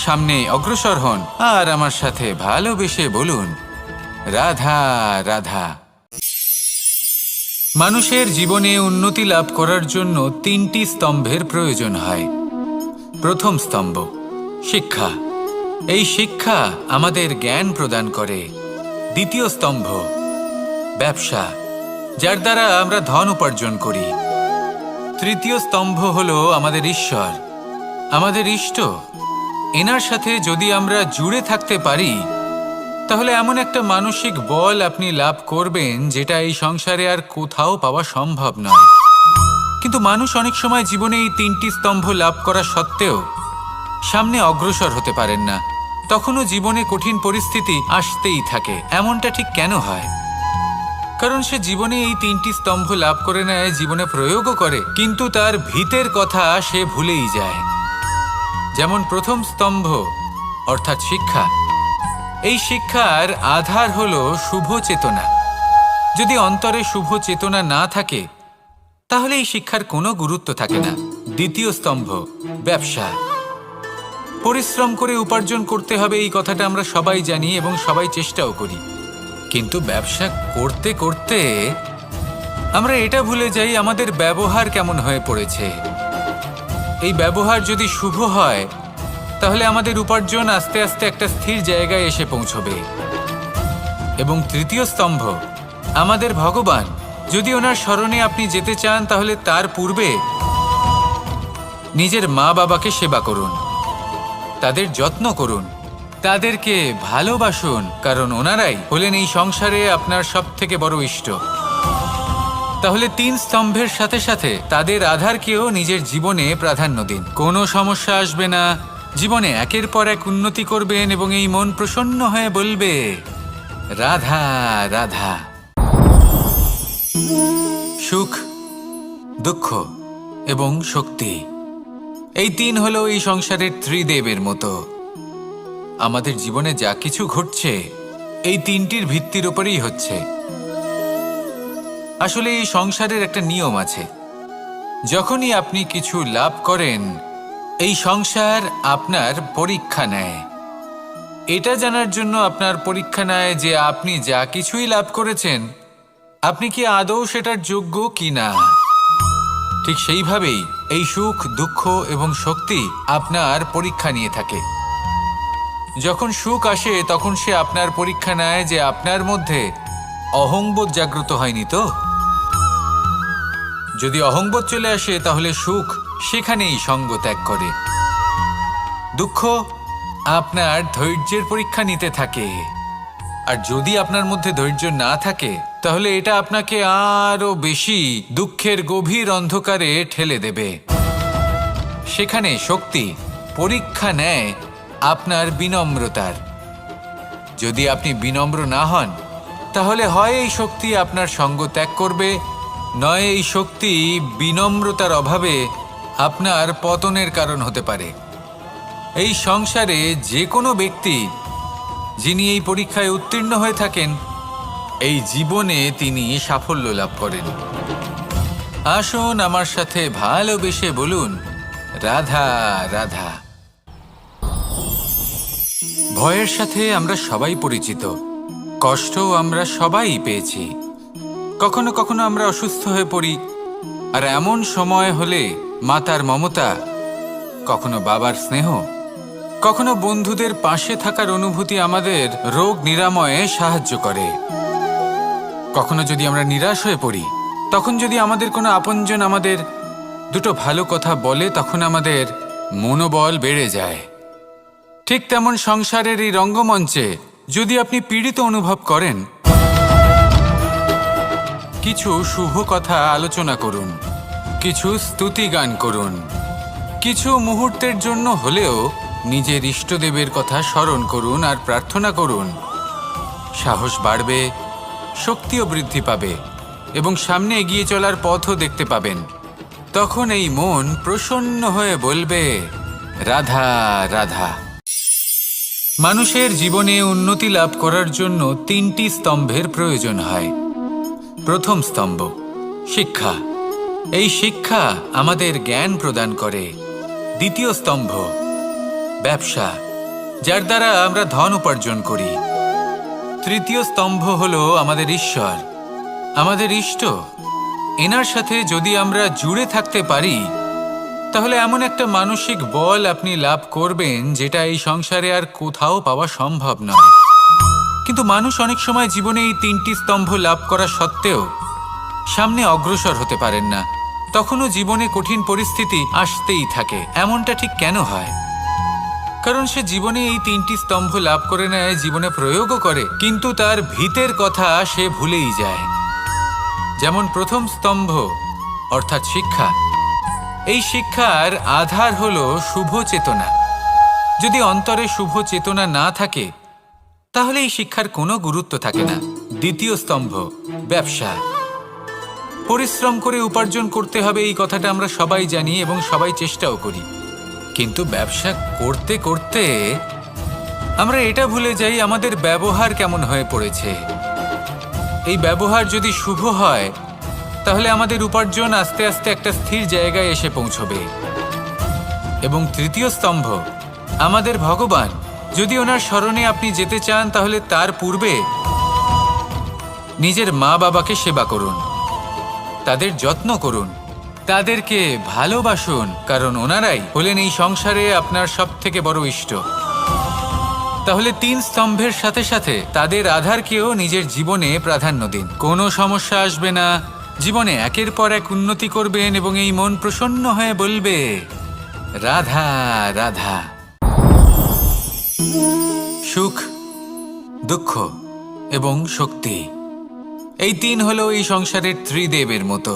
সামনে অগ্রসর হন, আর আমার সাথে ভালোবেসে বলুন, রাধা রাধা। মানুষের জীবনে উন্নতি লাভ করার জন্য 3টি স্তম্ভের প্রয়োজন হয়। প্রথম স্তম্ভ শিক্ষা। এই শিক্ষা আমাদের জ্ঞান প্রদান করে। দ্বিতীয় স্তম্ভ ব্যবসা, যার দ্বারা আমরা ধন উপার্জন করি। তৃতীয় স্তম্ভ হলো আমাদের ঈশ্বর, আমাদের ইষ্ট। এনার সাথে যদি আমরা জুড়ে থাকতে পারি তাহলে এমন একটা মানসিক বল আপনি লাভ করবেন যেটা এই সংসারে আর কোথাও পাওয়া সম্ভব নয়। কিন্তু মানুষ অনেক সময় জীবনে এই 3টি স্তম্ভ লাভ করা সত্ত্বেও সামনে অগ্রসর হতে পারেন না। তখনও জীবনে কঠিন পরিস্থিতি আসতেই থাকে। এমনটা ঠিক কেন হয়? কারণ সে জীবনে এই 3টি স্তম্ভ লাভ করে নেয়, জীবনে প্রয়োগও করে, কিন্তু তার ভিতের কথা সে ভুলেই যায়। যেমন প্রথম স্তম্ভ অর্থাৎ শিক্ষা। এই শিক্ষার আধার হলো শুভ চেতনা। যদি অন্তরে শুভ চেতনা না থাকে তাহলে এই শিক্ষার কোনো গুরুত্ব থাকে না। দ্বিতীয় স্তম্ভ ব্যবসা। পরিশ্রম করে উপার্জন করতে হবে, এই কথাটা আমরা সবাই জানি এবং সবাই চেষ্টাও করি। কিন্তু ব্যবসা করতে করতে আমরা এটা ভুলে যাই আমাদের ব্যবহার কেমন হয়ে পড়েছে। এই ব্যবহার যদি শুভ হয় তাহলে আমাদের উপার্জন আস্তে আস্তে একটা স্থির জায়গায় এসে পৌঁছবে। এবং তৃতীয় স্তম্ভ আমাদের ভগবান। যদি ওনার শরণে আপনি যেতে চান তাহলে তার পূর্বে নিজের মা বাবাকে সেবা করুন, তাদের যত্ন করুন, তাদেরকে ভালোবাসুন, কারণ ওনারাই হলেন এই সংসারে আপনার সবথেকে বড় ইষ্ট। তাহলে 3 স্তম্ভের সাথে সাথে তাদের আধারকেও নিজের জীবনে প্রাধান্য দিন। কোনো সমস্যা আসবে না, জীবনে একের পর এক উন্নতি করবেন এবং এই মন প্রসন্ন হয়ে বলবে, রাধা রাধা। সুখ, দুঃখ এবং শক্তি, এই 3 হলো এই সংসারের ত্রিদেবের মতো। আমাদের জীবনে যা কিছু ঘটছে এই 3টির ভিত্তির উপরেই হচ্ছে। আসলে এই সংসারের একটা নিয়ম আছে। যখনই আপনি কিছু লাভ করেন এই সংসার আপনার পরীক্ষা নেয়। এটা জানার জন্য আপনার পরীক্ষা নেয় যে আপনি যা কিছুই লাভ করেছেন আপনি কি আদৌ সেটার যোগ্য কিনা। ঠিক সেইভাবেই এই সুখ, দুঃখ এবং শক্তি আপনার পরীক্ষা নিয়ে থাকে। যখন সুখ আসে তখন সে আপনার পরীক্ষা নেয় যে আপনার মধ্যে অহংবোধ জাগ্রত হয়নি তো। যদি অহংবোধ চলে আসে তাহলে সুখ সেখানেই সঙ্গ ত্যাগ করে। দুঃখ আপনার ধৈর্যের পরীক্ষা নিতে থাকে, আর যদি আপনার মধ্যে ধৈর্য না থাকে তাহলে এটা আপনাকে আরো বেশি দুঃখের গভীর অন্ধকারে ঠেলে দেবে। সেখানে শক্তি পরীক্ষা নেয় আপনার বিনম্রতার। যদি আপনি বিনম্র না হন তাহলে হয় এই শক্তি আপনার সঙ্গ ত্যাগ করবে, নয় এই শক্তি বিনম্রতার অভাবে আপনার পতনের কারণ হতে পারে। এই সংসারে যে কোনো ব্যক্তি যিনি এই পরীক্ষায় উত্তীর্ণ হয়ে থাকেন এই জীবনে তিনি সাফল্য লাভ করেন। আসুন আমার সাথে ভালোবেসে বলুন, রাধা রাধা। ভয়ের সাথে আমরা সবাই পরিচিত, কষ্টও আমরা সবাই পেয়েছি। কখনো কখনো আমরা অসুস্থ হয়ে পড়ি, আর এমন সময় হলে মাতার মমতা, কখনো বাবার স্নেহ, কখনো বন্ধুদের পাশে থাকার অনুভূতি আমাদের রোগ নিরাময়ে সাহায্য করে। কখনো যদি আমরা নিরাশ হয়ে পড়ি তখন যদি আমাদের কোনো আপনজন আমাদের দুটো ভালো কথা বলে তখন আমাদের মনোবল বেড়ে যায়। ঠিক তেমন সংসারের এই রঙ্গমঞ্চে যদি আপনি পীড়িত অনুভব করেন, কিছু শুভ কথা আলোচনা করুন, কিছু স্তুতি গান করুন, কিছু মুহূর্তের জন্য হলেও নিজের ইষ্টদেবের কথা স্মরণ করুন আর প্রার্থনা করুন। সাহস বাড়বে, শক্তিও বৃদ্ধি পাবে এবং সামনে এগিয়ে চলার পথও দেখতে পাবেন। তখন এই মন প্রসন্ন হয়ে বলবে, রাধা রাধা। মানুষের জীবনে উন্নতি লাভ করার জন্য তিনটি স্তম্ভের প্রয়োজন হয়। প্রথম স্তম্ভ শিক্ষা। এই শিক্ষা আমাদের জ্ঞান প্রদান করে। দ্বিতীয় স্তম্ভ ব্যবসা, যার দ্বারা আমরা ধন উপার্জন করি। তৃতীয় স্তম্ভ হলো আমাদের ঈশ্বর, আমাদের ইষ্ট। এনার সাথে যদি আমরা জুড়ে থাকতে পারি তাহলে এমন একটা মানসিক বল আপনি লাভ করবেন যেটা এই সংসারে আর কোথাও পাওয়া সম্ভব নয়। কিন্তু মানুষ অনেক সময় জীবনে এই তিনটি স্তম্ভ লাভ করা সত্ত্বেও সামনে অগ্রসর হতে পারেন না। তখনও জীবনে কঠিন পরিস্থিতি আসতেই থাকে। এমনটা ঠিক কেন হয়? কারণ সে জীবনে এই তিনটি স্তম্ভ লাভ করে নেয়, জীবনে প্রয়োগও করে, কিন্তু তার ভিতের কথা সে ভুলেই যায়। যেমন প্রথম স্তম্ভ অর্থাৎ শিক্ষা। এই শিক্ষার আধার হলো শুভ চেতনা। যদি অন্তরে শুভ চেতনা না থাকে তাহলে এই শিক্ষার কোনো গুরুত্ব থাকে না। দ্বিতীয় স্তম্ভ ব্যবসা। পরিশ্রম করে উপার্জন করতে হবে, এই কথাটা আমরা সবাই জানি এবং সবাই চেষ্টাও করি। কিন্তু ব্যবসা করতে করতে আমরা এটা ভুলে যাই আমাদের ব্যবহার কেমন হয়ে পড়েছে। এই ব্যবহার যদি শুভ হয় তাহলে আমাদের উপার্জন আস্তে আস্তে একটা স্থির জায়গায় এসে পৌঁছবে। এবং তৃতীয় স্তম্ভ আমাদের ভগবান। যদি ওনার শরণে আপনি যেতে চান তাহলে তার পূর্বে নিজের মা বাবাকে সেবা করুন, তাদের যত্ন করুন, তাদেরকে ভালোবাসুন, কারণ ওনারাই হলেন এই সংসারে আপনার সবথেকে বড় ইষ্ট। তাহলে তিন স্তম্ভের সাথে সাথে তাদের আধারকেও নিজের জীবনে প্রাধান্য দিন। কোনো সমস্যা আসবে না, জীবনে একের পর এক উন্নতি করবেন এবং এই মন প্রসন্ন হয়ে বলবে রাধা রাধা। সুখ, দুঃখ এবং শক্তি, এই তিন হলো এই সংসারের ত্রিদেবের মতো।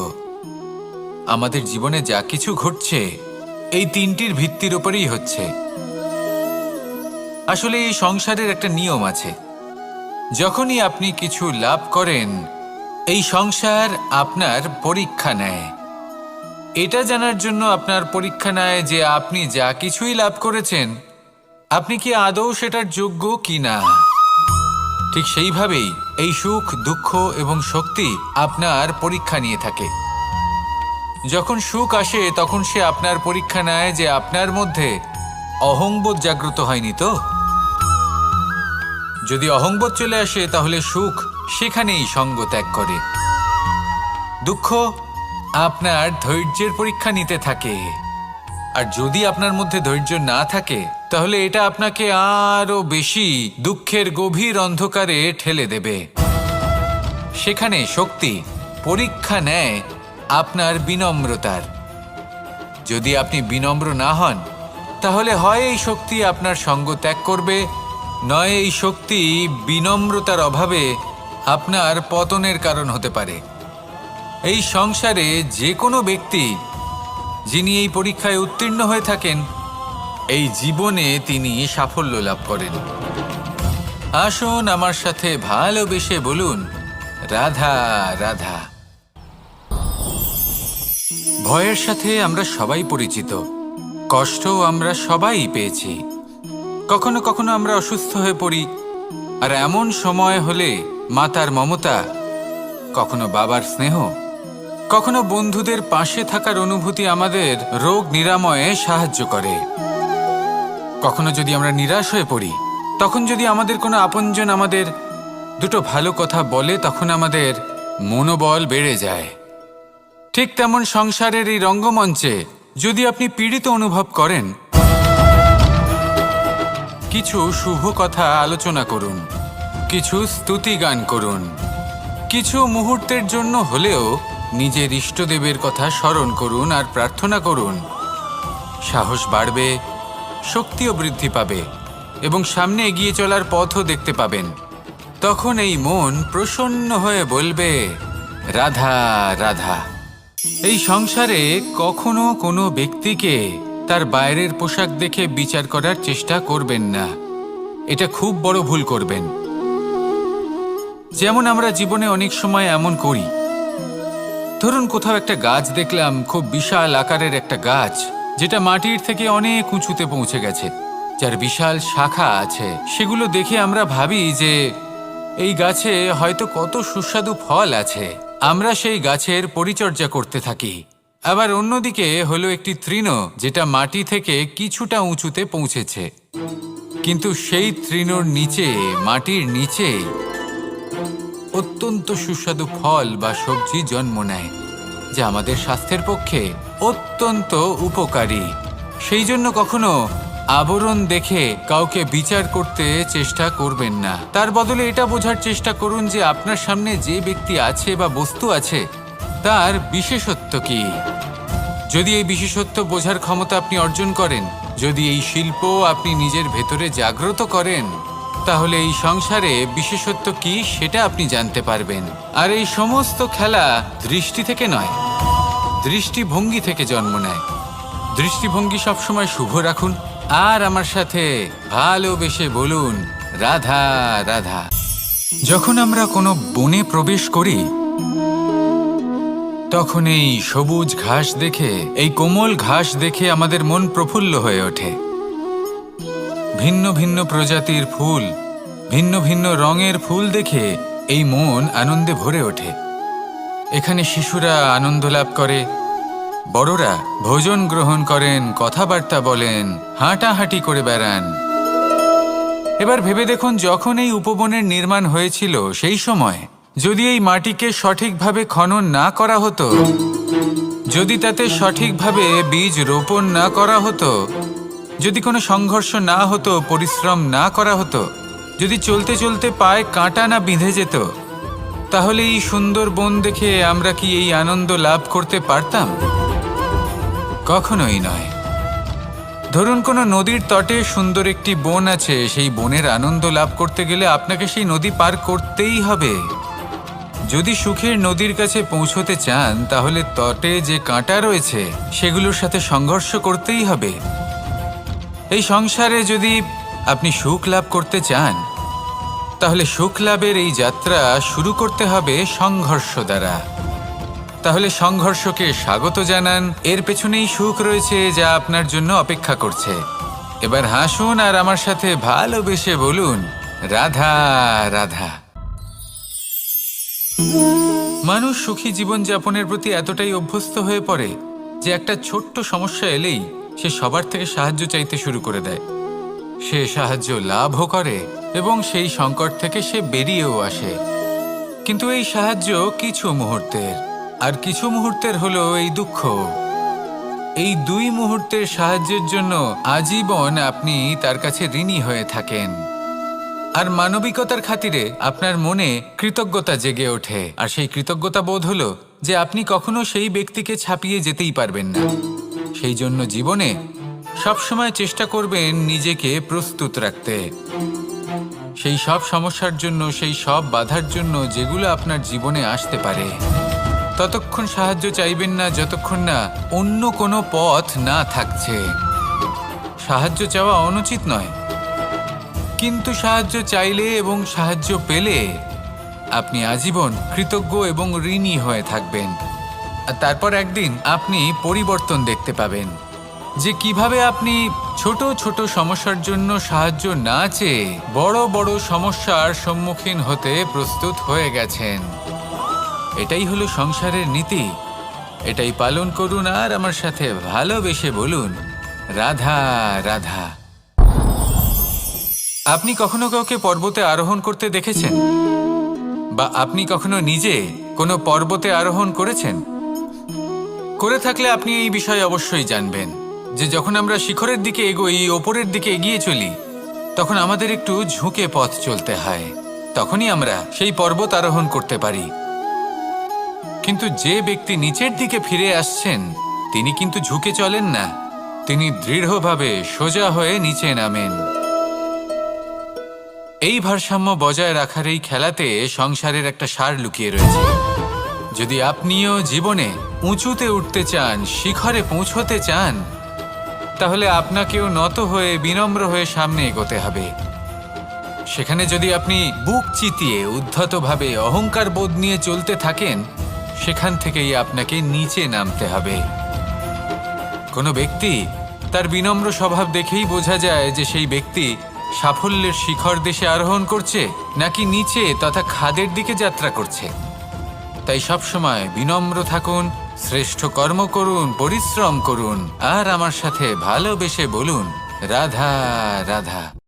আমাদের জীবনে যা কিছু ঘটছে এই তিনটির ভিত্তির উপরেই হচ্ছে। আসলে এই সংসারের একটা নিয়ম আছে, যখনই আপনি কিছু লাভ করেন এই সংসার আপনার পরীক্ষা নেয়। এটা জানার জন্য আপনার পরীক্ষা নেয় যে আপনি যা কিছুই লাভ করেছেন আপনি কি আদৌ সেটার যোগ্য কি না। ঠিক সেইভাবেই এই সুখ, দুঃখ এবং শক্তি আপনার পরীক্ষা নিয়ে থাকে। যখন সুখ আসে তখন সে আপনার পরীক্ষা নেয় যে আপনার মধ্যে অহংবোধ জাগ্রত হয়নি তো। যদি অহংবোধ চলে আসে তাহলে সুখ সেখানেই সঙ্গ ত্যাগ করে। দুঃখ আপনার ধৈর্যের পরীক্ষা নিতে থাকে, আর যদি আপনার মধ্যে ধৈর্য না থাকে তাহলে এটা আপনাকে আরো বেশি দুঃখের গভীর অন্ধকারে ঠেলে দেবে। সেখানে শক্তি পরীক্ষা নেয় আপনার বিনম্রতার। যদি আপনি বিনম্র না হন তাহলে হয় এই শক্তি আপনার সঙ্গ ত্যাগ করবে, নয় এই শক্তি বিনম্রতার অভাবে আপনার পতনের কারণ হতে পারে। এই সংসারে যে কোনো ব্যক্তি যিনি এই পরীক্ষায় উত্তীর্ণ হয়ে থাকেন এই জীবনে তিনি সাফল্য লাভ করেন। আসুন আমার সাথে ভালোবেসে বলুন রাধা রাধা। ভয়ের সাথে আমরা সবাই পরিচিত, কষ্টও আমরা সবাই পেয়েছি। কখনো কখনো আমরা অসুস্থ হয়ে পড়ি, আর এমন সময় হলে মাতার মমতা, কখনো বাবার স্নেহ, কখনো বন্ধুদের পাশে থাকার অনুভূতি আমাদের রোগ নিরাময়ে সাহায্য করে। কখনো যদি আমরা নিরাশ হয়ে পড়ি তখন যদি আমাদের কোনো আপনজন আমাদের দুটো ভালো কথা বলে তখন আমাদের মনোবল বেড়ে যায়। ঠিক তেমন সংসারের এই রঙ্গমঞ্চে যদি আপনি পীড়িত অনুভব করেন কিছু শুভ কথা আলোচনা করুন, কিছু স্তুতি গান করুন, কিছু মুহূর্তের জন্য হলেও নিজের ইষ্টদেবের কথা স্মরণ করুন আর প্রার্থনা করুন। সাহস বাড়বে, শক্তিও বৃদ্ধি পাবে এবং সামনে এগিয়ে চলার পথও দেখতে পাবেন। তখন এই মন প্রসন্ন হয়ে বলবে রাধা রাধা। এই সংসারে কখনো কোনো ব্যক্তিকে তার বাইরের পোশাক দেখে বিচার করার চেষ্টা করবেন না, এটা খুব বড় ভুল করবেন। যেমন আমরা জীবনে অনেক সময় এমন করি, ধরুন কোথাও একটা গাছ দেখলাম, খুব বিশাল আকারের একটা গাছ যেটা মাটির থেকে অনেক উঁচুতে পৌঁছে গেছে। যার বিশাল শাখা আছে, সেগুলো দেখে আমরা ভাবি যে এই গাছে হয়তো কত সুস্বাদু ফল আছে। আমরা সেই গাছের পরিচর্যা করতে থাকি। আবার অন্যদিকে হলো একটি তৃণ, যেটা মাটি থেকে কিছুটা উঁচুতে পৌঁছেছে, কিন্তু সেই তৃণর নিচে, মাটির নিচে অত্যন্ত সুস্বাদু ফল বা সবজি জন্ম নেয়, যা আমাদের স্বাস্থ্যের পক্ষে অত্যন্ত উপকারী। সেই জন্য কখনো আবরণ দেখে কাউকে বিচার করতে চেষ্টা করবেন না। তার বদলে এটা বোঝার চেষ্টা করুন যে আপনার সামনে যে ব্যক্তি আছে বা বস্তু আছে, তার বিশেষত্ব কি। যদি এই বিশেষত্ব বোঝার ক্ষমতা আপনি অর্জন করেন, যদি এই শিল্প আপনি নিজের ভেতরে জাগ্রত করেন, তাহলে এই সংসারে বিশেষত্ব কি সেটা আপনি জানতে পারবেন। আর এই সমস্ত খেলা দৃষ্টি থেকে নয়, দৃষ্টিভঙ্গি থেকে জন্ম নেয়। দৃষ্টিভঙ্গি সবসময় শুভ রাখুন, আর আমার সাথে ভালোবেসে বলুন, রাধা রাধা। যখন আমরা কোনো বনে প্রবেশ করি, তখন এই সবুজ ঘাস দেখে, এই কোমল ঘাস দেখে আমাদের মন প্রফুল্ল হয়ে ওঠে। ভিন্ন ভিন্ন প্রজাতির ফুল, ভিন্ন ভিন্ন রঙের ফুল দেখে এই মন আনন্দে ভরে ওঠে। এখানে শিশুরা আনন্দ লাভ করে, বড়রা ভোজন গ্রহণ করেন, কথাবার্তা বলেন, হাঁটাহাঁটি করে বেড়ান। এবার ভেবে দেখুন, যখন এই উপবনের নির্মাণ হয়েছিল, সেই সময় যদি এই মাটিকে সঠিকভাবে খনন না করা হতো, যদি তাতে সঠিকভাবে বীজ রোপণ না করা হতো, যদি কোনো সংঘর্ষ না হতো, পরিশ্রম না করা হতো, যদি চলতে চলতে পায়ে কাঁটা না বিঁধে যেত, তাহলে এই সুন্দর বন দেখে আমরা কি এই আনন্দ লাভ করতে পারতাম? কখনোই নয়। ধরুন কোনো নদীর তটে সুন্দর একটি বন আছে, সেই বনের আনন্দ লাভ করতে গেলে আপনাকে সেই নদী পার করতেই হবে। যদি সুখের নদীর কাছে পৌঁছতে চান, তাহলে তটে যে কাঁটা রয়েছে সেগুলোর সাথে সংঘর্ষ করতেই হবে। এই সংসারে যদি আপনি সুখ লাভ করতে চান, তাহলে সুখ লাভের এই যাত্রা শুরু করতে হবে সংঘর্ষ দ্বারা। তাহলে সংঘর্ষকে স্বাগত জানান, এর পেছনেই সুখ রয়েছে যা আপনার জন্য অপেক্ষা করছে। এবার হাসুন আর আমার সাথে ভালোবেসে বলুন, রাধা রাধা। মানুষ সুখী জীবনযাপনের প্রতি এতটাই অভ্যস্ত হয়ে পড়ে যে একটা ছোট্ট সমস্যা এলেই সে সবার থেকে সাহায্য চাইতে শুরু করে দেয়। সে সাহায্য লাভও করে এবং সেই সংকট থেকে সে বেরিয়েও আসে। কিন্তু এই সাহায্য কিছু মুহূর্তের, আর কিছু মুহূর্তের হলো এই দুঃখ। এই দুই মুহূর্তের সাহায্যের জন্য আজীবন আপনি তার কাছে ঋণী হয়ে থাকেন। আর মানবিকতার খাতিরে আপনার মনে কৃতজ্ঞতা জেগে ওঠে। আর সেই কৃতজ্ঞতা বোধ হলো যে আপনি কখনো সেই ব্যক্তিকে ছাপিয়ে যেতেই পারবেন না। সেই জন্য জীবনে সবসময় চেষ্টা করবেন নিজেকে প্রস্তুত রাখতে সেই সব সমস্যার জন্য, সেই সব বাধার জন্য যেগুলো আপনার জীবনে আসতে পারে। ততক্ষণ সাহায্য চাইবেন না যতক্ষণ না অন্য কোনো পথ না থাকছে। সাহায্য চাওয়া অনুচিত নয়, কিন্তু সাহায্য চাইলে এবং সাহায্য পেলে আপনি আজীবন কৃতজ্ঞ এবং ঋণী হয়ে থাকবেন। আর তারপর একদিন আপনি পরিবর্তন দেখতে পাবেন যে কিভাবে আপনি ছোট ছোট সমস্যার জন্য সাহায্য না চেয়ে বড় বড় সমস্যার সম্মুখীন হতে প্রস্তুত হয়ে গেছেন। এটাই হলো সংসারের নীতি। এটাই পালন করুন আর আমার সাথে ভালোবেসে বলুন, রাধা রাধা। আপনি কখনো কাউকে পর্বতে আরোহণ করতে দেখেছেন? বা আপনি কখনো নিজে কোনো পর্বতে আরোহণ করেছেন? করে থাকলে আপনি এই বিষয়ে অবশ্যই জানবেন যে যখন আমরা শিখরের দিকে এগোই, ওপরের দিকে এগিয়ে চলি, তখন আমাদের একটু ঝুঁকে পথ চলতে হয়। তখনই আমরা সেই পর্বত আরোহণ করতে পারি। কিন্তু যে ব্যক্তি নিচের দিকে ফিরে আসছেন, তিনি কিন্তু ঝুঁকে চলেন না, তিনি দৃঢ়ভাবে সোজা হয়ে নিচে নামেন। এই ভারসাম্য বজায় রাখার এই খেলাতে সংসারের একটা সার লুকিয়ে রয়েছে। যদি আপনিও জীবনে উঁচুতে উঠতে চান, শিখরে পৌঁছতে চান, তাহলে আপনাকেও নত হয়ে, বিনম্র হয়ে সামনে এগোতে হবে। সেখানে যদি আপনি বুক চিতিয়ে উদ্ধতভাবে অহংকার বোধ নিয়ে চলতে থাকেন, সেখান থেকেই আপনাকে নিচে নামতে হবে। কোনো ব্যক্তি তার বিনম্র স্বভাব দেখেই বোঝা যায় যে সেই ব্যক্তি সাফল্যের শিখর দেশে আরোহণ করছে নাকি নিচে তথা খাদের দিকে যাত্রা করছে। তাই সবসময় বিনম্র থাকুন, শ্রেষ্ঠ কর্ম করুন, পরিশ্রম করুন আর আমার সাথে ভালোবেসে বলুন রাধা রাধা।